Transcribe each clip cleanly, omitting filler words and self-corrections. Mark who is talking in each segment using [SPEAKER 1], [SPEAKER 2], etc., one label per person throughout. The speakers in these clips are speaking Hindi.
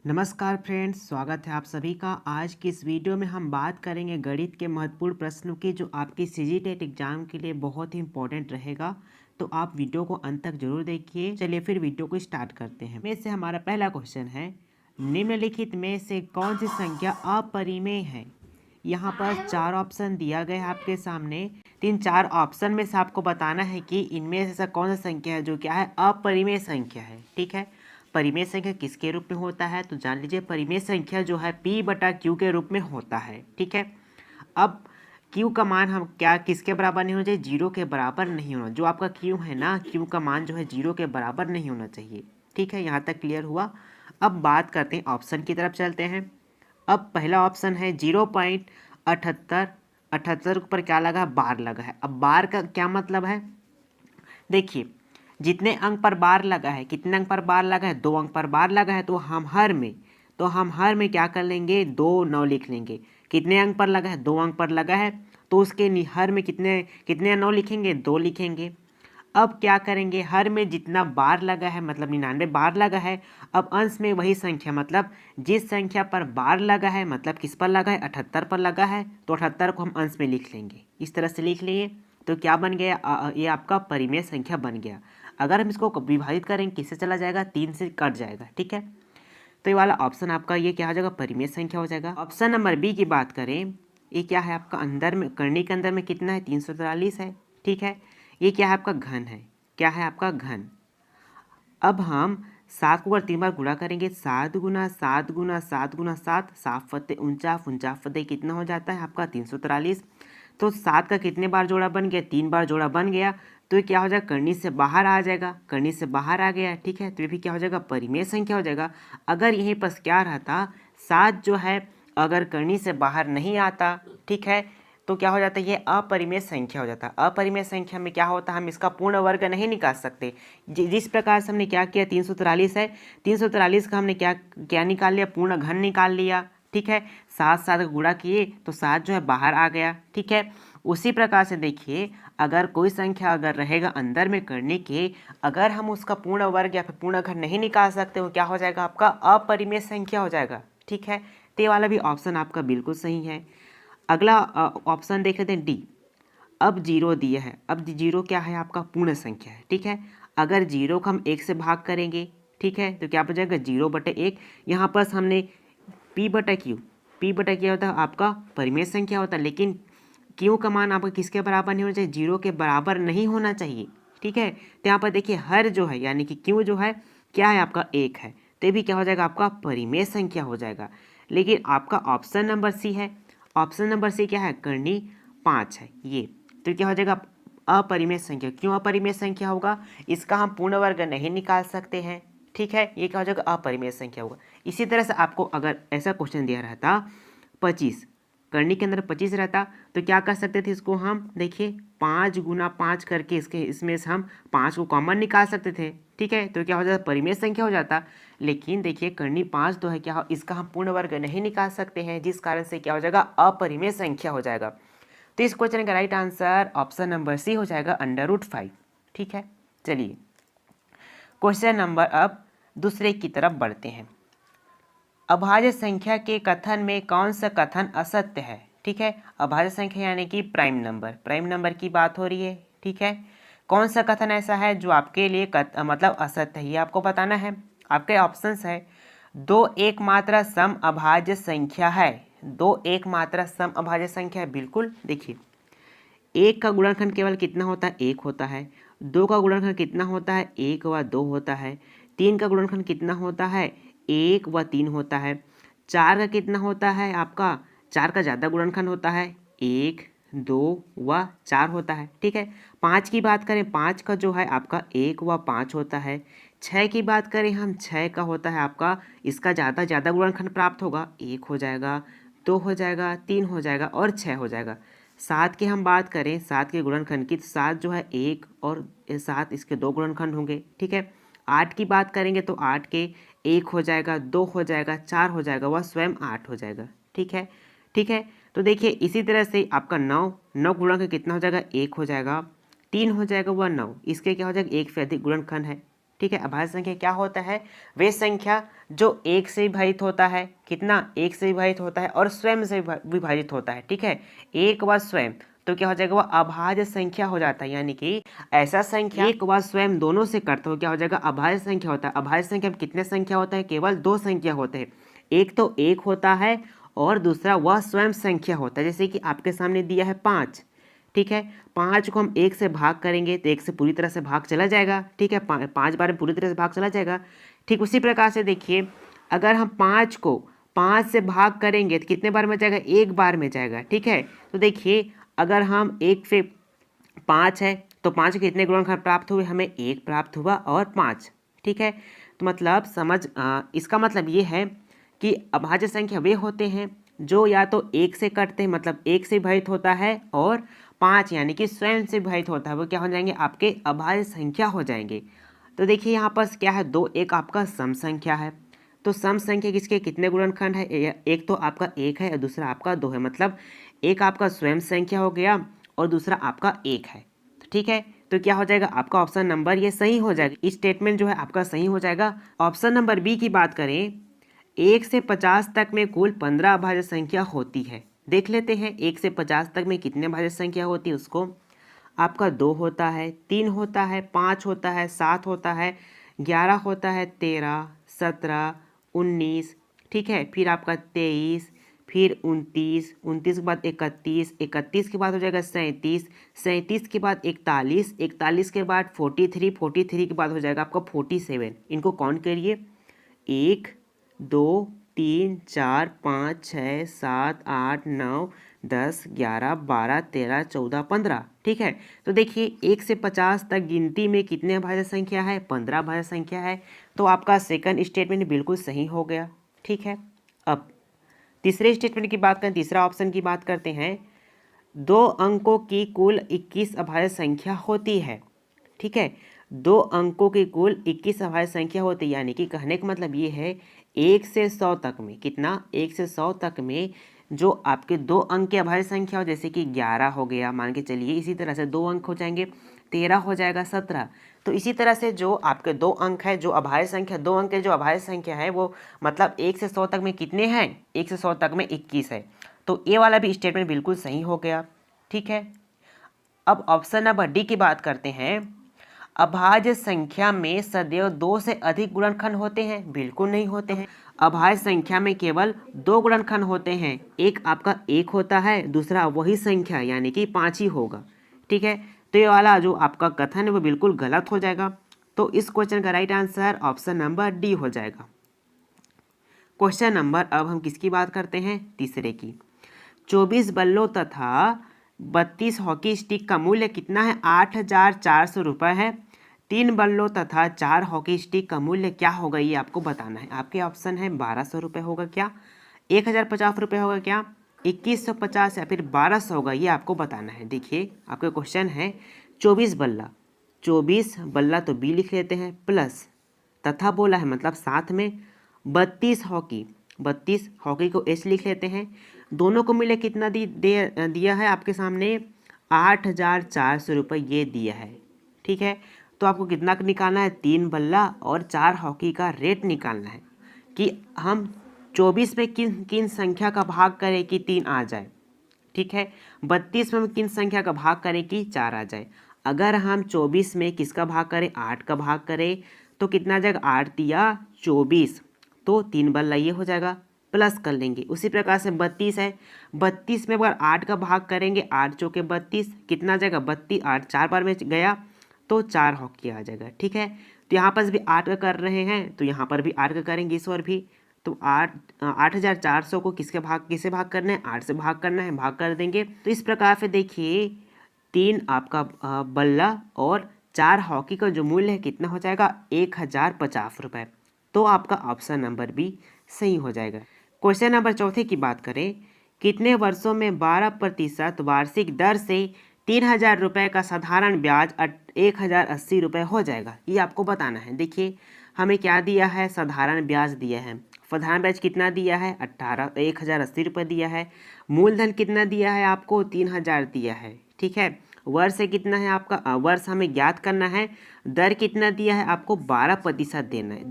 [SPEAKER 1] नमस्कार फ्रेंड्स, स्वागत है आप सभी का। आज की इस वीडियो में हम बात करेंगे गणित के महत्वपूर्ण प्रश्नों की, जो आपकी सीजीटेट एग्जाम के लिए बहुत ही इंपॉर्टेंट रहेगा। तो आप वीडियो को अंत तक जरूर देखिए। चलिए फिर वीडियो को स्टार्ट करते हैं। में से हमारा पहला क्वेश्चन है, निम्नलिखित में से कौन सी संख्या अपरिमेय है। यहाँ पर चार ऑप्शन दिया गया है आपके सामने। तीन चार ऑप्शन में से आपको बताना है कि इनमें से ऐसा कौन सा संख्या है जो क्या है, अपरिमेय संख्या है। ठीक है, परिमेय संख्या किसके रूप में होता है, तो जान लीजिए परिमेय संख्या जो है P/Q के रूप में होता है। ठीक है, अब Q का मान हम क्या किसके बराबर नहीं होना चाहिए, जीरो के बराबर नहीं होना। जो आपका Q है ना, Q का मान जो है जीरो के बराबर नहीं होना चाहिए। ठीक है, यहाँ तक क्लियर हुआ। अब बात करते हैं, ऑप्शन की तरफ चलते हैं। अब पहला ऑप्शन है 0.78। 78 पर क्या लगा, बार लगा है। अब बार का क्या मतलब है, देखिए जितने अंक पर बार लगा है, कितने अंक पर बार लगा है, 2 अंक पर बार लगा है, तो हम हर में क्या कर लेंगे, 2 9 लिख लेंगे। कितने अंक पर लगा है, 2 अंक पर लगा है, तो उसके हर में कितने कितने 9 लिखेंगे, 2 लिखेंगे। अब क्या करेंगे, हर में जितना बार लगा है मतलब 99 बार लगा है। अब अंश में वही संख्या, मतलब जिस संख्या पर बार लगा है, मतलब किस पर लगा है, 78 पर लगा है, तो 78 को हम अंश में लिख लेंगे। इस तरह से लिख लेंगे तो क्या बन गया, ये आपका परिमेय संख्या बन गया। अगर हम इसको विभाजित करेंगे, किससे चला जाएगा, 3 से कट जाएगा। ठीक है, तो ये वाला ऑप्शन आपका ये क्या हो जाएगा, परिमेय संख्या हो जाएगा। ऑप्शन नंबर बी की बात करें, ये क्या है आपका, अंदर में करनी के अंदर में कितना है, 343 है। ठीक है, ये क्या है आपका घन है, क्या है आपका घन। अब हम 7 को अगर 3 बार गुणा करेंगे, 7 गुना 7 गुना 7 गुना 7, 7 49 कितना हो जाता है आपका 343। तो 7 का कितने बार जोड़ा बन गया, 3 बार जोड़ा बन गया। तो ये क्या हो जाएगा, करनी से बाहर आ जाएगा, करनी से बाहर आ गया। ठीक है, तो ये भी क्या हो जाएगा, परिमेय संख्या हो जाएगा। अगर यहीं पर क्या रहता, 7 जो है अगर करनी से बाहर नहीं आता, ठीक है, तो क्या हो जाता है, ये अपरिमेय संख्या हो जाता है। अपरिमेय संख्या में क्या होता है, हम इसका पूर्ण वर्ग नहीं निकाल सकते। जिस प्रकार से हमने क्या किया, 343 है, 343 का हमने क्या क्या निकाल लिया, पूर्ण घन निकाल लिया। ठीक है, 7 7 का गुणा किए तो 7 जो है बाहर आ गया। ठीक है, उसी प्रकार से देखिए, अगर कोई संख्या अगर रहेगा अंदर में करने के, अगर हम उसका पूर्ण वर्ग या फिर पूर्ण घन नहीं निकाल सकते, वो क्या हो जाएगा, आपका अपरिमेय संख्या हो जाएगा। ठीक है, तो ये वाला भी ऑप्शन आपका बिल्कुल सही है। अगला ऑप्शन देख लेते हैं, डी। अब जीरो दिया है, अब जीरो क्या है, आपका पूर्ण संख्या है। ठीक है, अगर जीरो को हम 1 से भाग करेंगे, ठीक है, तो क्या बचेगा, 0/1। यहाँ पर हमने P/Q, P/Q होता है आपका परिमेय संख्या होता है, लेकिन Q का मान आपका किसके बराबर नहीं होना चाहिए, जीरो के बराबर नहीं होना चाहिए। ठीक है, तो यहाँ पर देखिए हर जो है यानी कि Q जो है क्या है आपका 1 है, तो ये भी क्या हो जाएगा, आपका परिमेय संख्या हो जाएगा। लेकिन आपका ऑप्शन नंबर सी है, ऑप्शन नंबर सी क्या है, करनी 5 है ये, तो क्या हो जाएगा, अपरिमेय संख्या। क्यों अपरिमेय संख्या होगा, इसका हम पूर्ण वर्ग नहीं निकाल सकते हैं। ठीक है, ये क्या हो जाएगा, अपरिमेय संख्या होगा। इसी तरह से आपको अगर ऐसा क्वेश्चन दिया रहता 25, करनी के अंदर 25 रहता, तो क्या कर सकते थे इसको हम, देखिए 5 गुना 5 करके इसमें से हम 5 को कॉमन निकाल सकते थे। ठीक है, तो क्या हो जाता, परिमेय संख्या हो जाता। लेकिन देखिए करनी 5 तो है, क्या इसका हम पूर्ण वर्ग नहीं निकाल सकते हैं, जिस कारण से क्या हो जाएगा, अपरिमेय संख्या हो जाएगा। तो इस क्वेश्चन का right answer option number C हो जाएगा, √5। ठीक है, चलिए क्वेश्चन नंबर अब दूसरे की तरफ बढ़ते हैं। अभाज्य संख्या के कथन में कौन सा कथन असत्य है। ठीक है, अभाज्य संख्या यानी कि प्राइम नंबर की बात हो रही है। ठीक है, कौन सा कथन ऐसा है जो आपके लिए मतलब असत्य है, ये आपको बताना है। आपके ऑप्शंस है, 2 एकमात्र सम अभाज्य संख्या है। 2 एकमात्र सम अभाज्य संख्या है, बिल्कुल। देखिए 1 का गुणनखंड केवल कितना होता है, 1 होता है। 2 का गुणनखंड कितना होता है, 1 व 2 होता है। 3 का गुणनखंड कितना होता है, 1 व 3 होता है। 4 का कितना होता है आपका, 4 का ज़्यादा गुणनखंड होता है, 1 2 व 4 होता है। ठीक है, 5 की बात करें, 5 का जो है आपका 1 व 5 होता है। 6 की बात करें हम, 6 का होता है आपका, इसका ज़्यादा गुणनखंड प्राप्त होगा, 1 हो जाएगा, 2 हो जाएगा, 3 हो जाएगा और 6 हो जाएगा। 7 की हम बात करें, 7 के गुणनखंड की, तो 7 जो है 1 और 7 इसके 2 गुणनखंड होंगे। ठीक है, 8 की बात करेंगे तो 8 के 1 हो जाएगा, 2 हो जाएगा, 4 हो जाएगा, वह स्वयं 8 हो जाएगा। ठीक है, ठीक है, तो देखिए इसी तरह से आपका 9 गुणन का कितना हो जाएगा, 1 हो जाएगा, 3 हो जाएगा, वह 9, इसके क्या हो जाएगा, 1 से अधिक गुणनखंड है। ठीक है। अभाज्य संख्या क्या होता है? वे संख्या जो एक से विभाजित होता है, कितना? एक से विभाजित होता है और स्वयं से विभाजित होता है, ठीक है। एक व स्वयं, तो क्या हो जाएगा? वह अभाज्य संख्या हो जाता है। यानी कि ऐसा संख्या एक व स्वयं दोनों से करता हो, क्या हो जाएगा? अभाज्य संख्या होता है। अभाज्य संख्या में कितने संख्या होता है? केवल दो संख्या होते हैं। एक तो एक होता है और दूसरा वह स्वयं संख्या होता है। जैसे कि आपके सामने दिया है 5, ठीक है। 5 को हम 1 से भाग करेंगे तो 1 से पूरी तरह से भाग चला जाएगा, ठीक है। 5 बार में पूरी तरह से भाग चला जाएगा। ठीक उसी प्रकार से देखिए, अगर हम 5 को 5 से भाग करेंगे तो कितने बार में जाएगा? 1 बार में जाएगा, ठीक है। तो देखिए, अगर हम 1 से 5 है तो 5 के कितने गुणनखंड प्राप्त हुए? हमें 1 प्राप्त हुआ और 5, ठीक है। तो मतलब इसका मतलब ये है कि अभाज्य संख्या वे होते हैं जो या तो 1 से कटते हैं, मतलब 1 से विभाजित होता है, और 5 यानी कि स्वयं से विभाजित होता है, वो क्या हो जाएंगे? आपके अभाज्य संख्या हो जाएंगे। तो देखिए यहाँ पर क्या है? दो, एक आपका सम संख्या है। तो सम संख्या किसके कितने गुणनखंड है? एक तो आपका 1 है और दूसरा आपका 2 है। मतलब एक आपका स्वयं संख्या हो गया और दूसरा आपका 1 है, ठीक है। तो क्या हो जाएगा? आपका ऑप्शन नंबर ये सही हो जाएगा। इस स्टेटमेंट जो है आपका सही हो जाएगा। ऑप्शन नंबर बी की बात करें, 1 से 50 तक में कुल 15 अभाज्य संख्या होती है। देख लेते हैं 1 से 50 तक में कितने अभाज्य संख्या होती है उसको। आपका 2 होता है, 3 होता है, 5 होता है, 7 होता है, 11 होता है, 13, 17, 19, ठीक है। फिर आपका 23, फिर 29, 29 के बाद 31, 31 के बाद हो जाएगा 37, 37 के बाद 41, 41 के बाद 43, 43 के बाद हो जाएगा आपका 47। इनको काउंट करिए, 1, 2, 3, 4, 5, 6, 7, 8, 9, 10, 11, 12, 13, 14, 15, ठीक है। तो देखिए 1 से 50 तक गिनती में कितने अभाज्य संख्या है? 15 अभाज्य संख्या है। तो आपका सेकंड स्टेटमेंट बिल्कुल सही हो गया, ठीक है। अब तीसरे स्टेटमेंट की बात करें, तीसरा ऑप्शन की बात करते हैं। 2 अंकों की कुल 21 अभाज्य संख्या होती है, ठीक है। 2 अंकों की कुल 21 अभाज्य संख्या होती है। यानी कि कहने का मतलब ये है 1 से 100 तक में, कितना? 1 से 100 तक में जो आपके 2 अंक के अभाज्य संख्या हो, जैसे कि 11 हो गया मान के चलिए, इसी तरह से 2 अंक हो जाएंगे, 13 हो जाएगा, 17। तो इसी तरह से जो आपके 2 अंक है, जो अभाज्य संख्या 2 अंक के जो अभाज्य संख्या है वो मतलब 1 से 100 तक में कितने हैं? 1 से 100 तक में 21 है। तो ये वाला भी स्टेटमेंट बिल्कुल सही हो गया, ठीक है। अब ऑप्शन नंबर डी की बात करते हैं। अभाज्य संख्या में सदैव 2 से अधिक गुणनखंड होते हैं? बिल्कुल नहीं होते हैं। अभाज्य संख्या में केवल 2 गुणनखंड होते हैं। एक आपका 1 होता है, दूसरा वही संख्या यानी कि 5 ही होगा, ठीक है। तो ये वाला जो आपका कथन है वो बिल्कुल गलत हो जाएगा। तो इस क्वेश्चन का right answer option number D हो जाएगा। क्वेश्चन नंबर, अब हम किसकी बात करते हैं? तीसरे की। 24 बल्लों तथा 32 हॉकी स्टिक का मूल्य कितना है? 8,400 रुपये है। 3 बल्लों तथा 4 हॉकी स्टिक का मूल्य क्या होगा ये आपको बताना है। आपके ऑप्शन है 1200 रुपये होगा क्या, 1050 रुपये होगा क्या, 2150 या फिर 1200 होगा, ये आपको बताना है। देखिए आपका क्वेश्चन है 24 बल्ला, 24 बल्ला तो बी लिख लेते हैं, प्लस तथा बोला है मतलब साथ में 32 हॉकी, 32 हॉकी को एच लिख लेते हैं। दोनों को मिले कितना दिया है आपके सामने? 8,400 रुपये ये दिया है, ठीक है। तो आपको कितना निकालना है? 3 बल्ला और 4 हॉकी का रेट निकालना है कि हम 24 में किन किन संख्या का भाग करें कि 3 आ जाए, ठीक है। 32 में हम किन संख्या का भाग करें कि 4 आ जाए। अगर हम 24 में किसका भाग करें? 8 का भाग करें तो कितना आ जाएगा? 8 दिया 24, तो 3 बल्ला ये हो जाएगा, प्लस कर लेंगे। उसी प्रकार से 32 है, 32 में अगर 8 का भाग करेंगे, 8 चौके 32, कितना आ जाएगा? 32, 8 4 बार में गया तो 4 हॉकी आ जाएगा, ठीक है। तो यहाँ पर भी 8 का कर रहे हैं तो यहाँ पर भी 8 का करेंगे इस और भी। तो 8,400 को किसे भाग करना है? 8 से भाग करना है, भाग कर देंगे। तो इस प्रकार से देखिए 3 आपका बल्ला और 4 हॉकी का जो मूल्य है कितना हो जाएगा? 1,050 रुपये। तो आपका ऑप्शन नंबर बी सही हो जाएगा। क्वेश्चन नंबर चौथे की बात करें, कितने वर्षों में 12% वार्षिक दर से 3,000 रुपये का साधारण ब्याज 1,080 रुपये हो जाएगा, ये आपको बताना है। देखिए हमें क्या दिया है? साधारण ब्याज दिया है। साधारण ब्याज कितना दिया है? 1,080 रुपये दिया है। मूलधन कितना दिया है आपको? 3,000 दिया है, ठीक है। वर्ष कितना है आपका, वर्ष हमें ज्ञात करना है। दर कितना दिया है आपको, 12% देना है,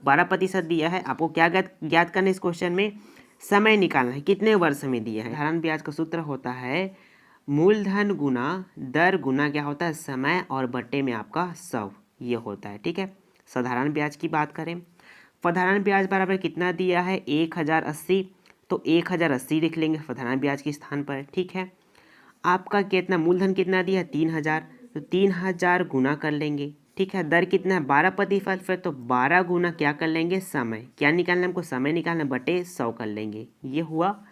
[SPEAKER 1] 12% दिया है आपको। क्या ज्ञात करना है इस क्वेश्चन में, समय निकालना है, कितने वर्ष में दिया है। साधारण ब्याज का सूत्र होता है मूलधन गुना दर गुना क्या होता है, समय, और बट्टे में आपका 100 ये होता है। ठीक है, साधारण ब्याज की बात करें, साधारण ब्याज बराबर कितना दिया है, 1080, तो 1080 लिख लेंगे साधारण ब्याज के स्थान पर। ठीक है, आपका कितना मूलधन कितना दिया है, 3000, तो 3000 गुना कर लेंगे। ठीक है, दर कितना है, 12%, तो 12 गुना क्या कर लेंगे, समय, क्या निकालना है हमको, समय निकालना, बटे 100 कर लेंगे। ये हुआ,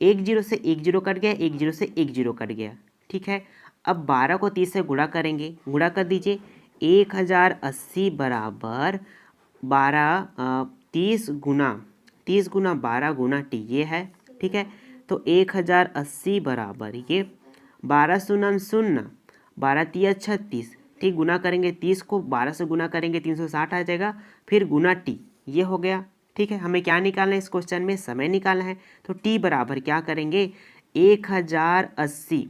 [SPEAKER 1] 10 से 10 कट गया, 10 से 10 कट गया। ठीक है, अब 12 को 30 से गुणा करेंगे, गुणा कर दीजिए, 1080 बराबर 30 गुना 12 गुना टी ये है। ठीक है, तो 1080 बराबर ये 12 शून्य शून्य, 12 तिया 36, ठीक, गुना करेंगे 30 को 12 से गुना करेंगे 360 आ जाएगा, फिर गुना टी ये हो गया। ठीक है, हमें क्या निकालना है इस क्वेश्चन में, समय निकालना है। तो टी बराबर क्या करेंगे, 1080,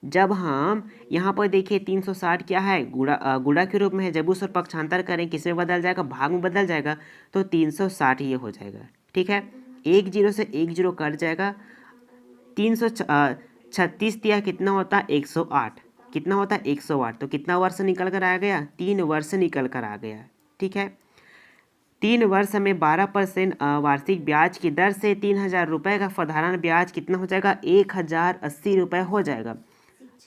[SPEAKER 1] जब हम यहाँ पर देखिए 360 क्या है, गुणा के रूप में है, जब उस और पक्षांतर करें किस में बदल जाएगा, भाग में बदल जाएगा, तो 360 ये हो जाएगा। ठीक है, 10 से 10 कट जाएगा, 336 दिया कितना होता है, 108, कितना होता है 108, तो कितना वर्ष निकल कर आ गया, 3 वर्ष निकल कर आ गया। ठीक है, 3 वर्ष में 12% वार्षिक ब्याज की दर से 3000 रुपये का साधारण ब्याज कितना हो जाएगा, 1080 रुपये हो जाएगा।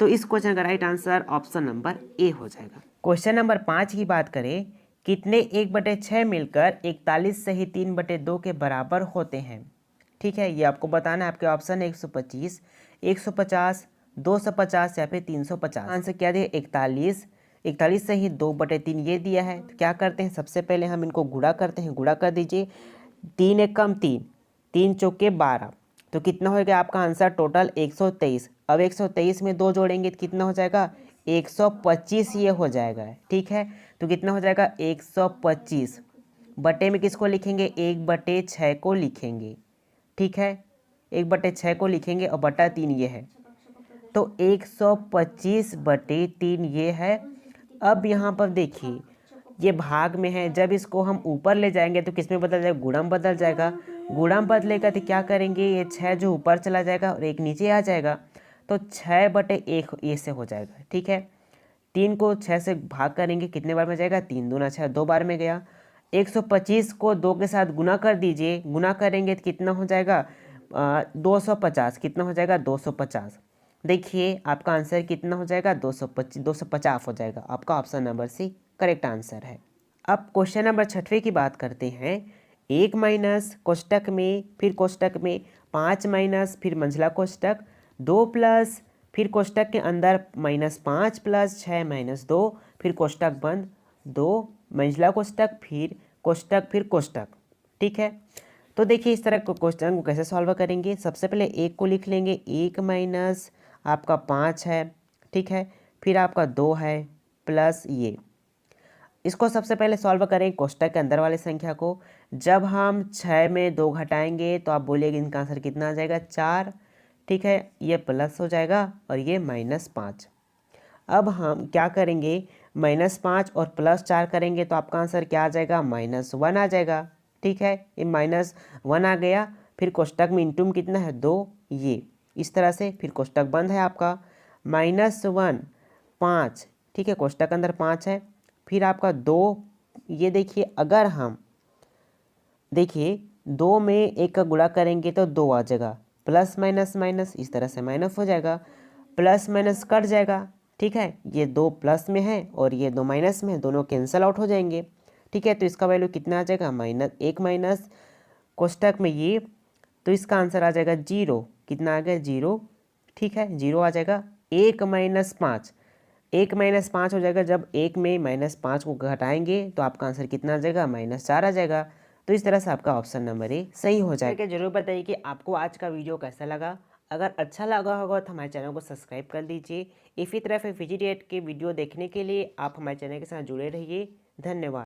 [SPEAKER 1] तो इस क्वेश्चन का right answer option number A हो जाएगा। क्वेश्चन नंबर 5 की बात करें, कितने 1/6 मिलकर 41 सही 3/2 के बराबर होते हैं। ठीक है, ये आपको बताना है, आपके ऑप्शन है 125, 150, 250 या फिर 350। आंसर क्या दिया, 41, 41 से ही 2/3 ये दिया है। तो क्या करते हैं, सबसे पहले हम इनको गुणा करते हैं, गुणा कर दीजिए, 3 एक कम 3, 3 चौके 12, तो कितना होगा आपका आंसर टोटल 123। अब 123 में 2 जोड़ेंगे तो कितना हो जाएगा, 125 ये हो जाएगा। ठीक है, तो कितना हो जाएगा 125, बटे में किसको लिखेंगे, 1/6 को लिखेंगे। ठीक है, 1/6 को लिखेंगे और बटा 3 ये है, तो 125/3 ये है। अब यहाँ पर देखिए ये भाग में है, जब इसको हम ऊपर ले जाएंगे तो किस में बदल जाएगा, गुणा में बदल जाएगा। गुणा में बदलेगा तो क्या करेंगे, ये 6 जो ऊपर चला जाएगा और 1 नीचे आ जाएगा, तो 6/1 ये से हो जाएगा। ठीक है, 3 को 6 से भाग करेंगे, कितने बार में जाएगा, 3 दूना 6, 2 बार में गया। 125 को 2 के साथ गुना कर दीजिए, गुना करेंगे तो कितना हो जाएगा, 250, कितना हो जाएगा, 250। देखिए आपका आंसर कितना हो जाएगा, 250 हो जाएगा। आपका option number C correct answer है। अब क्वेश्चन नंबर 6 की बात करते हैं, 1 माइनस कोष्टक में, फिर कोष्टक में 5 माइनस, फिर मंझला कोष्टक 2 प्लस, फिर कोष्टक के अंदर -5 प्लस 6 - 2, फिर कोष्टक बंद, 2 मंझला कोष्टक, फिर कोष्टक, फिर कोष्टक। ठीक है, तो देखिए इस तरह क्वेश्चन को कैसे सॉल्व करेंगे। सबसे पहले 1 को लिख लेंगे, 1 माइनस आपका 5 है। ठीक है, फिर आपका 2 है प्लस ये, इसको सबसे पहले सॉल्व करें कोष्टक के अंदर वाली संख्या को। जब हम 6 में 2 घटाएंगे तो आप बोलिएगा इनका आंसर कितना आ जाएगा, 4। ठीक है, ये प्लस हो जाएगा और ये -5। अब हम क्या करेंगे, -5 और +4 करेंगे तो आपका आंसर क्या आ जाएगा, -1 आ जाएगा। ठीक है, ये -1 आ गया, फिर कोष्टक में इंटू में कितना है, 2, ये इस तरह से, फिर कोष्टक बंद है आपका, -1 5। ठीक है, कोष्टक अंदर 5 है, फिर आपका 2, ये देखिए अगर हम देखिए 2 में 1 का गुणा करेंगे तो 2 आ जाएगा, प्लस माइनस माइनस इस तरह से माइनस हो जाएगा, प्लस माइनस कट जाएगा। ठीक है, ये 2 प्लस में है और ये 2 माइनस में है, दोनों कैंसिल आउट हो जाएंगे। ठीक है, तो इसका वैल्यू कितना आ जाएगा, -1 माइनस कोष्टक में ये, तो इसका आंसर आ जाएगा 0। कितना आ गया, 0। ठीक है, 0 आ जाएगा। 1 माइनस 5, 1 माइनस 5 हो जाएगा, जब 1 में -5 को घटाएंगे तो आपका आंसर कितना आ जाएगा, -4 आ जाएगा। तो इस तरह से आपका ऑप्शन नंबर ए सही हो जाएगा। जरूर बताइए कि आपको आज का वीडियो कैसा लगा। अगर अच्छा लगा होगा तो हमारे चैनल को सब्सक्राइब कर दीजिए। इसी तरह फिर फिजिटेट के वीडियो देखने के लिए आप हमारे चैनल के साथ जुड़े रहिए। धन्यवाद।